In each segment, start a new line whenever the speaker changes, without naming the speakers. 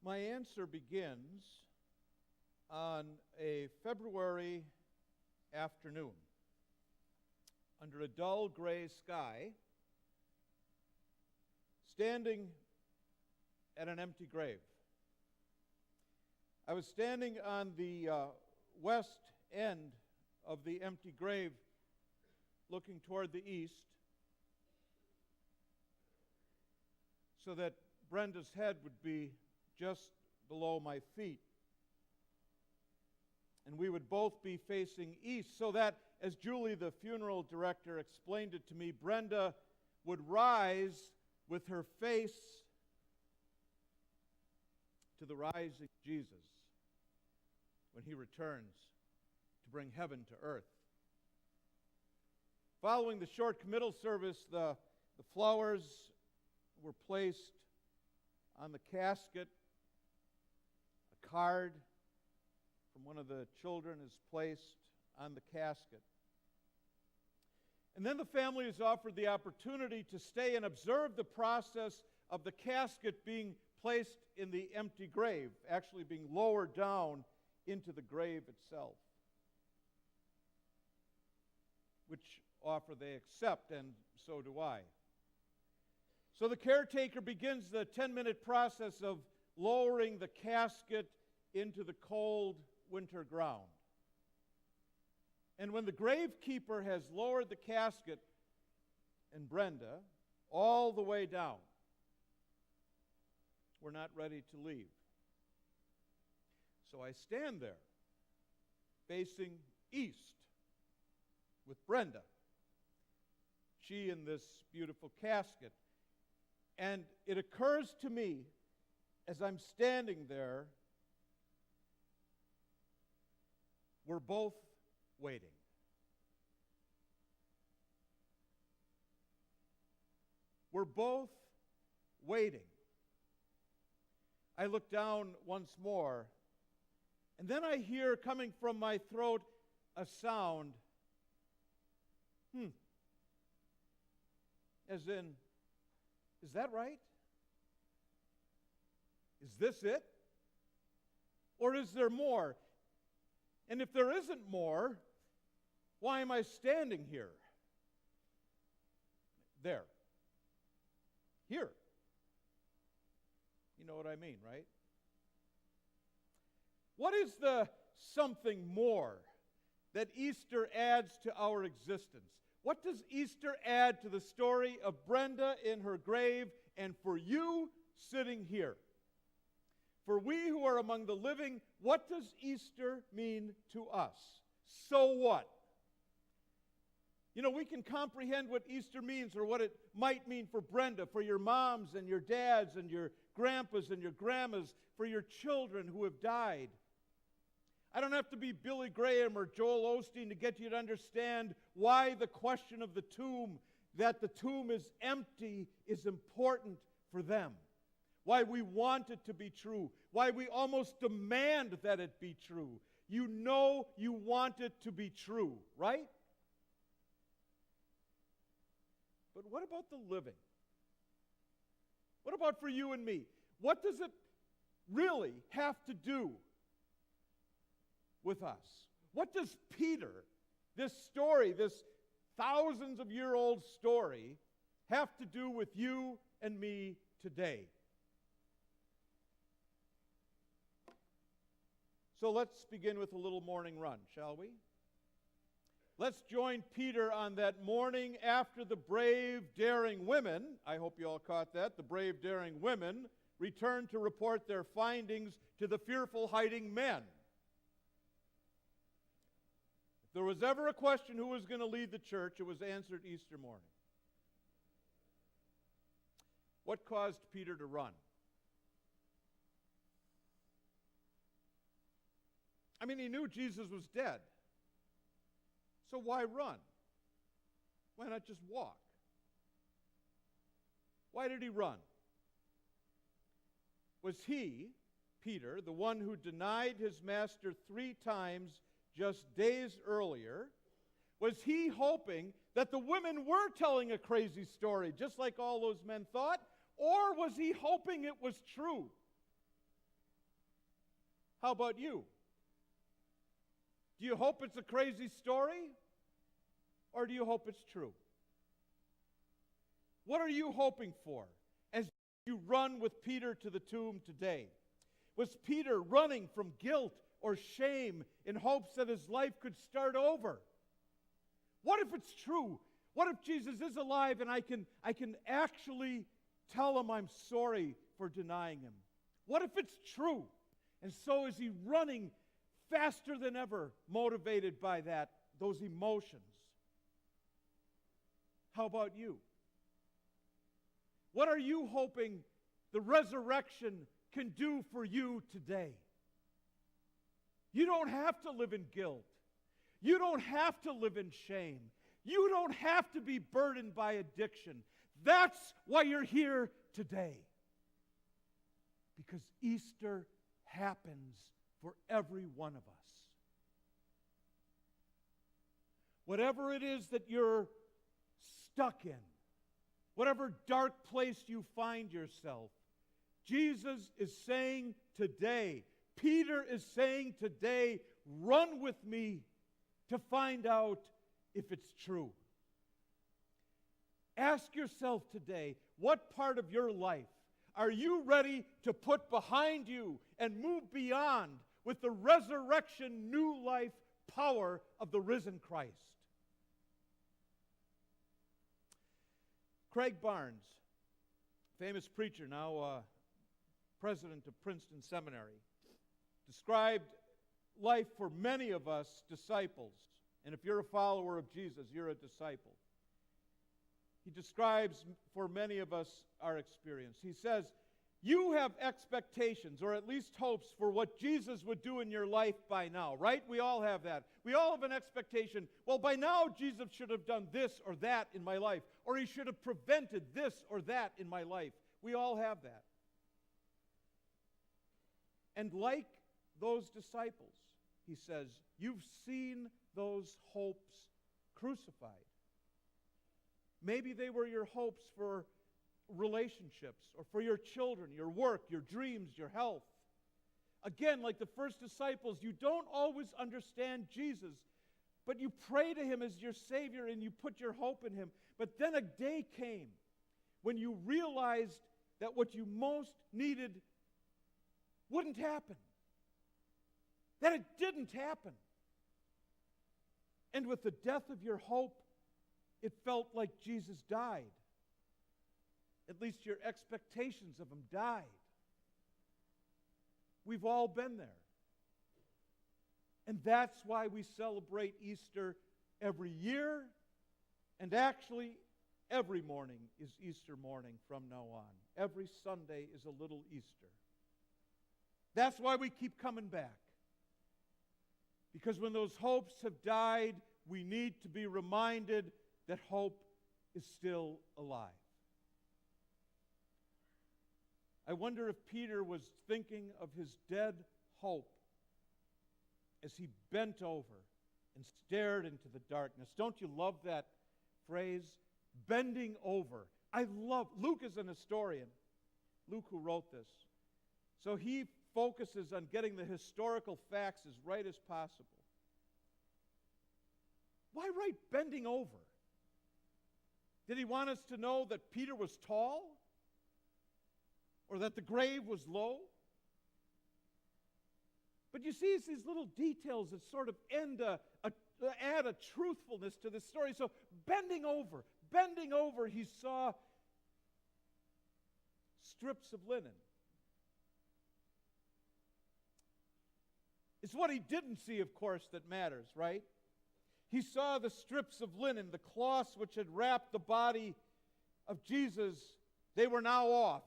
My answer begins on a February afternoon under a dull gray sky, standing at an empty grave. I was standing on the west end of the empty grave, looking toward the east, so that Brenda's head would be just below my feet. And we would both be facing east, so that, as Julie, the funeral director, explained it to me, Brenda would rise with her face to the rising Jesus when he returns to bring heaven to earth. Following the short committal service, the flowers were placed on the casket. A card from one of the children is placed on the casket. And then the family is offered the opportunity to stay and observe the process of the casket being placed in the empty grave, actually being lowered down into the grave itself, which offer they accept, and so do I. So the caretaker begins the 10-minute process of lowering the casket into the cold winter ground. And when the gravekeeper has lowered the casket and Brenda all the way down, we're not ready to leave. So I stand there, facing east, with Brenda, she in this beautiful casket. And it occurs to me, as I'm standing there, we're both waiting. We're both waiting. I look down once more, and then I hear coming from my throat a sound, as in, is that right? Is this it? Or is there more? And if there isn't more, why am I standing here? There. Here. You know what I mean, right? What is the something more that Easter adds to our existence? What does Easter add to the story of Brenda in her grave and for you sitting here? For we who are among the living, what does Easter mean to us? So what? You know, we can comprehend what Easter means or what it might mean for Brenda, for your moms and your dads and your grandpas and your grandmas, for your children who have died. I don't have to be Billy Graham or Joel Osteen to get you to understand why the question of the tomb, that the tomb is empty, is important for them. Why we want it to be true. Why we almost demand that it be true. You know you want it to be true, right? But what about the living? What about for you and me? What does it really have to do with us? What does Peter, this story, this thousands-of-year-old story, have to do with you and me today? So let's begin with a little morning run, shall we? Let's join Peter on that morning after the brave, daring women, I hope you all caught that, the brave, daring women, returned to report their findings to the fearful, hiding men. If there was ever a question who was going to lead the church, it was answered Easter morning. What caused Peter to run? I mean, he knew Jesus was dead. So why run? Why not just walk? Why did he run? Was he, Peter, the one who denied his master 3 times just days earlier? Was he hoping that the women were telling a crazy story, just like all those men thought? Or was he hoping it was true? How about you? Do you hope it's a crazy story? Or do you hope it's true? What are you hoping for as you run with Peter to the tomb today? Was Peter running from guilt or shame in hopes that his life could start over? What if it's true? What if Jesus is alive and I can actually tell him I'm sorry for denying him? What if it's true? And so is he running faster than ever, motivated by those emotions? How about you? What are you hoping the resurrection can do for you today? You don't have to live in guilt. You don't have to live in shame. You don't have to be burdened by addiction. That's why you're here today. Because Easter happens for every one of us. Whatever it is that you're stuck in, whatever dark place you find yourself, Jesus is saying today, Peter is saying today, run with me to find out if it's true. Ask yourself today, what part of your life are you ready to put behind you and move beyond with the resurrection, new life power of the risen Christ? Craig Barnes, famous preacher, now president of Princeton Seminary, described life for many of us disciples. And if you're a follower of Jesus, you're a disciple. He describes for many of us our experience. He says, you have expectations, or at least hopes, for what Jesus would do in your life by now, right? We all have that. We all have an expectation. Well, by now, Jesus should have done this or that in my life, or he should have prevented this or that in my life. We all have that. And like those disciples, he says, you've seen those hopes crucified. Maybe they were your hopes for relationships or for your children, your work, your dreams, your health. Again, like the first disciples, you don't always understand Jesus, but you pray to him as your Savior and you put your hope in him. But then a day came when you realized that what you most needed wouldn't happen, that it didn't happen. And with the death of your hope, it felt like Jesus died. At least your expectations of him died. We've all been there. And that's why we celebrate Easter every year. And actually, every morning is Easter morning from now on. Every Sunday is a little Easter. That's why we keep coming back. Because when those hopes have died, we need to be reminded that hope is still alive. I wonder if Peter was thinking of his dead hope as he bent over and stared into the darkness. Don't you love that phrase? Bending over. Luke is an historian. Luke, who wrote this. So he focuses on getting the historical facts as right as possible. Why write bending over? Did he want us to know that Peter was tall? Or that the grave was low? But you see, it's these little details that sort of add a truthfulness to this story. So bending over, he saw strips of linen. It's what he didn't see, of course, that matters, right? He saw the strips of linen, the cloths which had wrapped the body of Jesus. They were now off,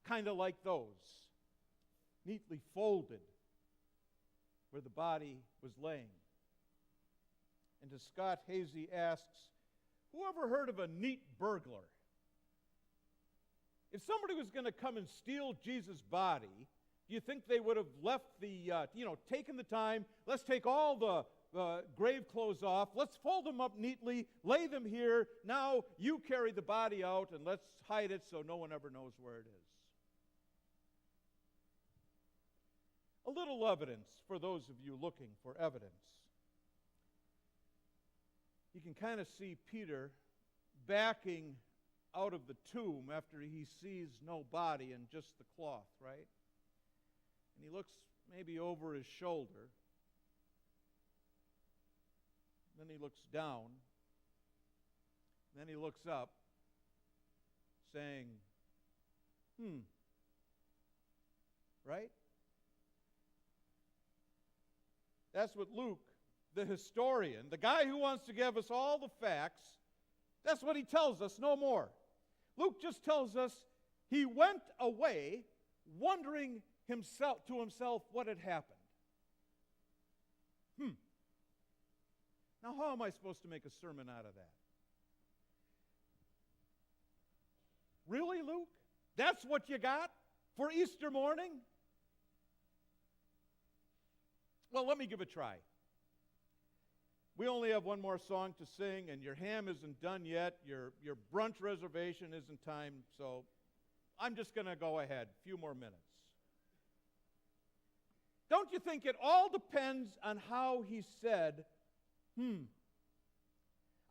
kind of like those, neatly folded where the body was laying. And as Scott Hazy asks, who ever heard of a neat burglar? If somebody was going to come and steal Jesus' body, do you think they would have left taken the time, let's take all the grave clothes off, let's fold them up neatly, lay them here, now you carry the body out and let's hide it so no one ever knows where it is. a little evidence for those of you looking for evidence. You can kind of see Peter backing out of the tomb after he sees no body and just the cloth, right? And he looks maybe over his shoulder. Then he looks down. Then he looks up, saying, right? That's what Luke, the historian, the guy who wants to give us all the facts, that's what he tells us, no more. Luke just tells us he went away wondering to himself what had happened. Now, how am I supposed to make a sermon out of that? Really, Luke? That's what you got for Easter morning? Well, let me give it a try. We only have one more song to sing, and your ham isn't done yet. Your brunch reservation isn't timed, so I'm just going to go ahead. A few more minutes. Don't you think it all depends on how he said,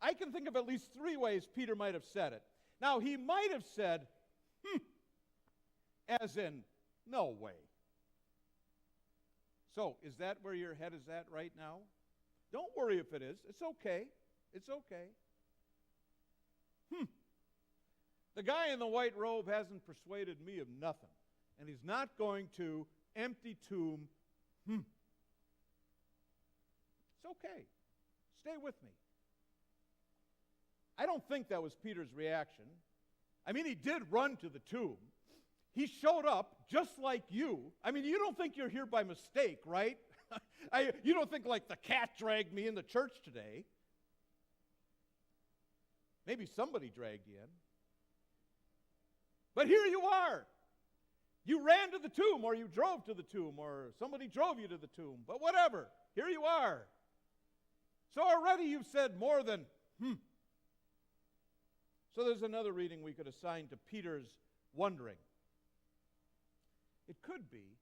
I can think of at least 3 ways Peter might have said it. Now, he might have said, as in, no way. So, is that where your head is at right now? Don't worry if it is. It's okay. It's okay. The guy in the white robe hasn't persuaded me of nothing. And he's not going to empty tomb. It's okay. Stay with me. I don't think that was Peter's reaction. I mean, he did run to the tomb. He showed up just like you. I mean, you don't think you're here by mistake, right? You don't think like the cat dragged me into church today. Maybe somebody dragged you in. But here you are. You ran to the tomb, or you drove to the tomb, or somebody drove you to the tomb. But whatever, here you are. So already you've said more than, So there's another reading we could assign to Peter's wondering. It could be,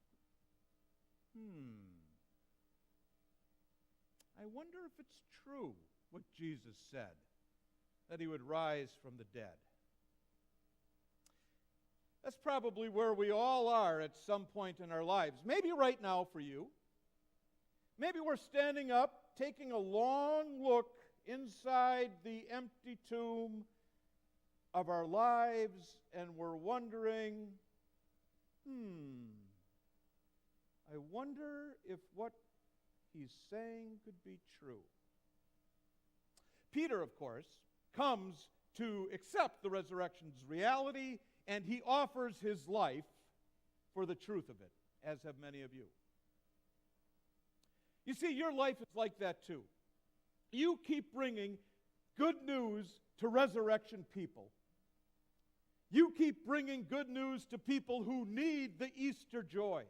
I wonder if it's true what Jesus said, that he would rise from the dead. That's probably where we all are at some point in our lives. Maybe right now for you. Maybe we're standing up, taking a long look inside the empty tomb of our lives, and we're wondering, I wonder if what he's saying could be true. Peter, of course, comes to accept the resurrection's reality, and he offers his life for the truth of it, as have many of you. You see, your life is like that too. You keep bringing good news to resurrection people. You keep bringing good news to people who need the Easter joy.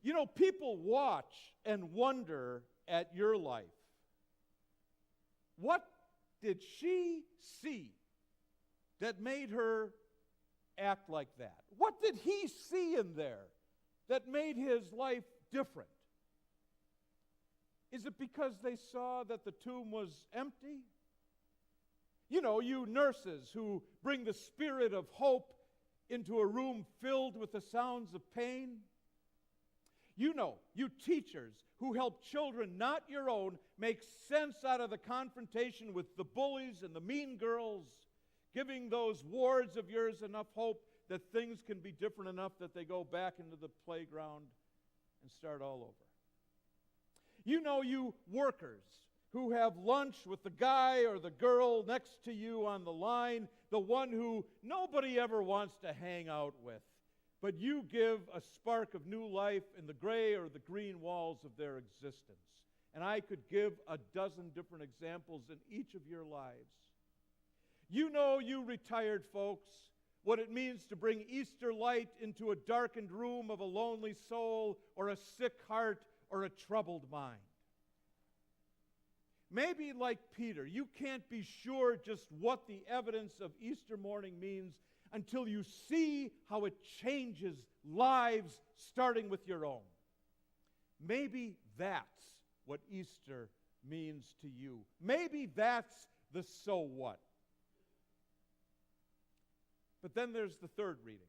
You know, people watch and wonder at your life. What did she see that made her act like that? What did he see in there that made his life different? Is it because they saw that the tomb was empty? You know, you nurses who bring the spirit of hope into a room filled with the sounds of pain. You know, you teachers who help children, not your own, make sense out of the confrontation with the bullies and the mean girls, giving those wards of yours enough hope that things can be different enough that they go back into the playground and start all over. You know, you workers who have lunch with the guy or the girl next to you on the line, the one who nobody ever wants to hang out with, but you give a spark of new life in the gray or the green walls of their existence. And I could give a dozen different examples in each of your lives. You know, you retired folks, what it means to bring Easter light into a darkened room of a lonely soul or a sick heart or a troubled mind. Maybe like Peter, you can't be sure just what the evidence of Easter morning means until you see how it changes lives, starting with your own. Maybe that's what Easter means to you. Maybe that's the so what. But then there's the third reading.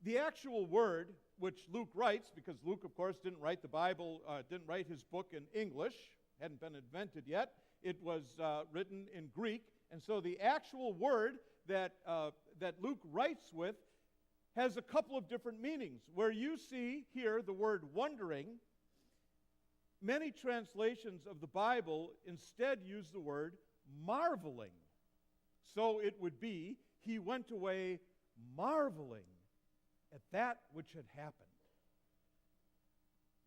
The actual word, which Luke writes, because Luke, of course, didn't write the Bible, didn't write his book in English, hadn't been invented yet. It was written in Greek. And so the actual word that Luke writes with has a couple of different meanings. Where you see here the word wondering, many translations of the Bible instead use the word marveling. So it would be, he went away marveling at that which had happened.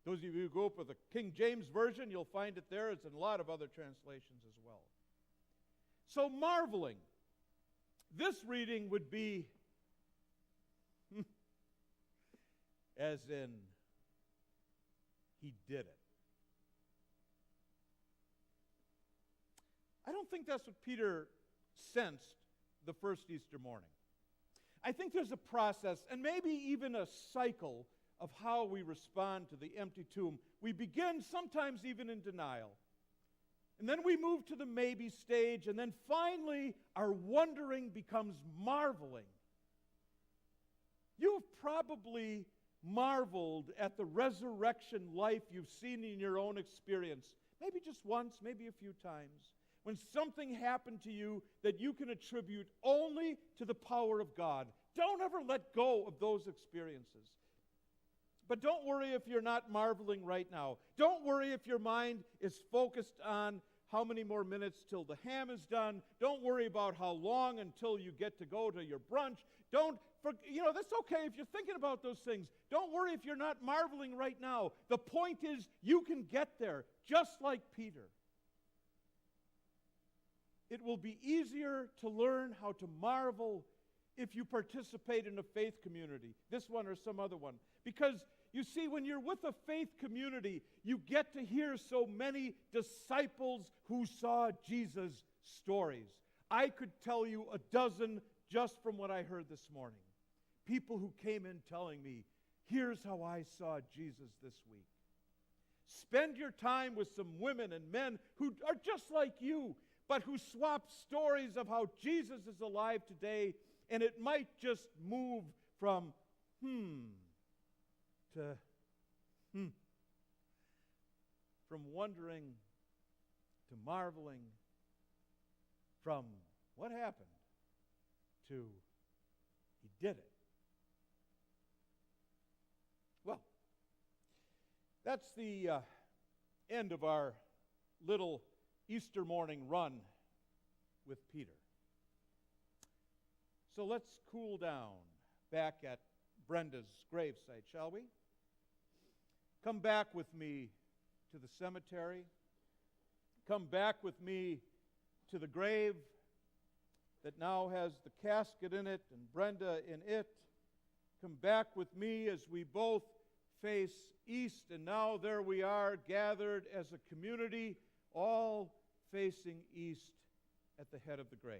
Those of you who go up with the King James Version, you'll find it there. It's in a lot of other translations as well. So marveling. This reading would be as in, he did it. I don't think that's what Peter sensed the first Easter morning. I think there's a process, and maybe even a cycle, of how we respond to the empty tomb. We begin sometimes even in denial. And then we move to the maybe stage, and then finally our wondering becomes marveling. You've probably marveled at the resurrection life you've seen in your own experience, maybe just once, maybe a few times, when something happened to you that you can attribute only to the power of God. Don't ever let go of those experiences. But don't worry if you're not marveling right now. Don't worry if your mind is focused on how many more minutes till the ham is done. Don't worry about how long until you get to go to your brunch. That's okay if you're thinking about those things. Don't worry if you're not marveling right now. The point is, you can get there, just like Peter. It will be easier to learn how to marvel if you participate in a faith community, this one or some other one. Because, you see, when you're with a faith community, you get to hear so many disciples who saw Jesus' stories. I could tell you a dozen just from what I heard this morning. People who came in telling me, here's how I saw Jesus this week. Spend your time with some women and men who are just like you, but who swap stories of how Jesus is alive today, and it might just move from to from wondering to marveling, from what happened to he did it. Well, that's the end of our little Easter morning run with Peter. So let's cool down back at Brenda's gravesite, shall we? Come back with me to the cemetery. Come back with me to the grave that now has the casket in it and Brenda in it. Come back with me as we both face east, and now there we are gathered as a community, all facing east at the head of the grave.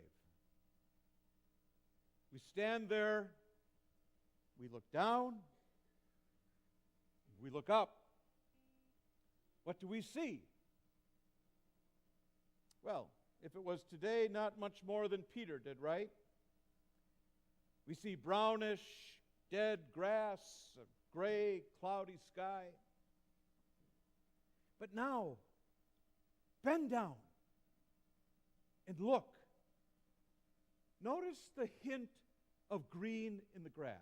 We stand there, we look down, we look up. What do we see? Well, if it was today, not much more than Peter did, right? We see brownish, dead grass, a gray, cloudy sky. But now, bend down and look. Notice the hint of green in the grass,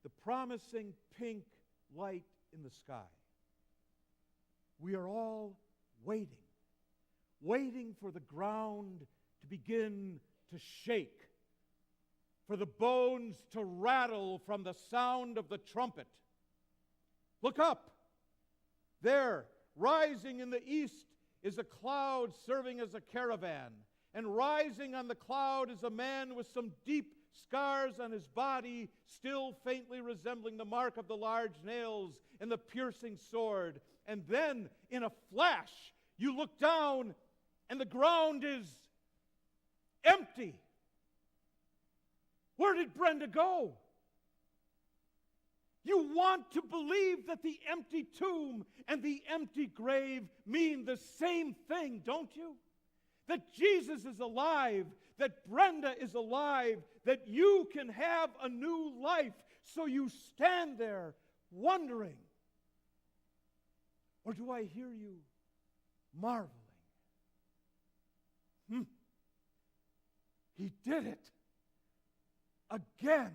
the promising pink light in the sky. We are all waiting for the ground to begin to shake, for the bones to rattle from the sound of the trumpet. Look up. There, rising in the east, is a cloud serving as a caravan. And rising on the cloud is a man with some deep scars on his body, still faintly resembling the mark of the large nails and the piercing sword. And then, in a flash, you look down and the ground is empty. Where did Brenda go? You want to believe that the empty tomb and the empty grave mean the same thing, don't you? That Jesus is alive, that Brenda is alive, that you can have a new life. So you stand there wondering. Or do I hear you marveling? He did it again.